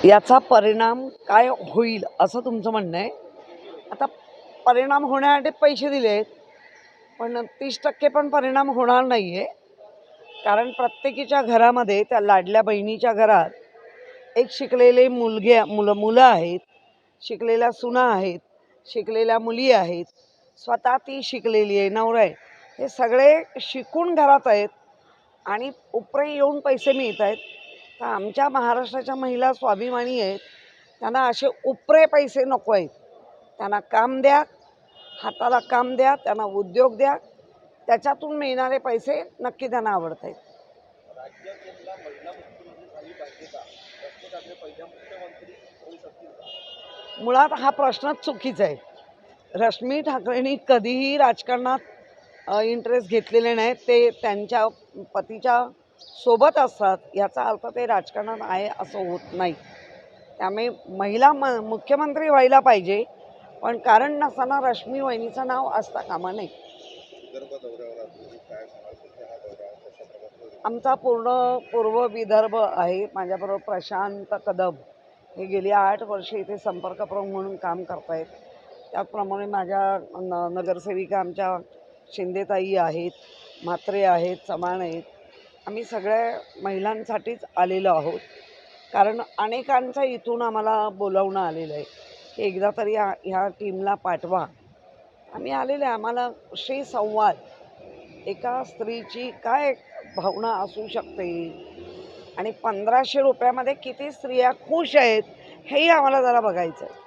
याचा परिणाम काय होईल असं तुमचं म्हणणं आहे? आता परिणाम होण्यासाठी पैसे दिलेत, पण 30% पण परिणाम होणार नाही आहे. कारण प्रत्येकीच्या घरामध्ये, त्या लाडल्या बहिणीच्या घरात एक शिकलेले मुलं आहेत, शिकलेल्या सुना आहेत, शिकलेल्या मुली आहेत, स्वतः ती शिकलेली आहे, नवरा आहे. हे सगळे शिकून घरात आहेत आणि उपरे येऊन पैसे मिळत आहेत. तर आमच्या महाराष्ट्राच्या महिला स्वाभिमानी आहेत. त्यांना असे उपरे पैसे नको आहेत. त्यांना काम द्या, हाताला काम द्या, त्यांना उद्योग द्या. त्याच्यातून मिळणारे पैसे नक्की त्यांना आवडत आहेत. मुळात हा प्रश्नच चुकीचा आहे. रश्मी ठाकरेंनी कधीही राजकारणात इंटरेस्ट घेतलेले नाहीत. ते त्यांच्या पतीच्या सोबत असतात, याचा अर्थ ते राजकारणात आहे असं होत नाही. त्यामुळे महिला मुख्यमंत्री व्हायला पाहिजे, पण कारण नसताना रश्मी वहिनीचं नाव असता कामा नये. आमचा पूर्व विदर्भ आहे. माझ्याबरोबर प्रशांत कदम हे गेली 8 वर्षे इथे संपर्क प्रमुख म्हणून काम करतायत. त्याचप्रमाणे माझ्या नगरसेविका आमच्या शिंदेताई आहेत, म्हात्रे आहेत, चव्हाण आहेत. आम्ही सगळ्या महिलांसाठीच आलेलो आहोत. कारण अनेकांचं इथून आम्हाला बोलावणं आलेलं आहे की एकदा तरी ह्या टीमला पाठवा. आम्ही आलेले, आम्हाला संवाद एका स्त्रीची काय भावना असू शकते आणि 1500 रुपयामध्ये किती स्त्रिया खुश आहेत हेही आम्हाला जरा बघायचं आहे.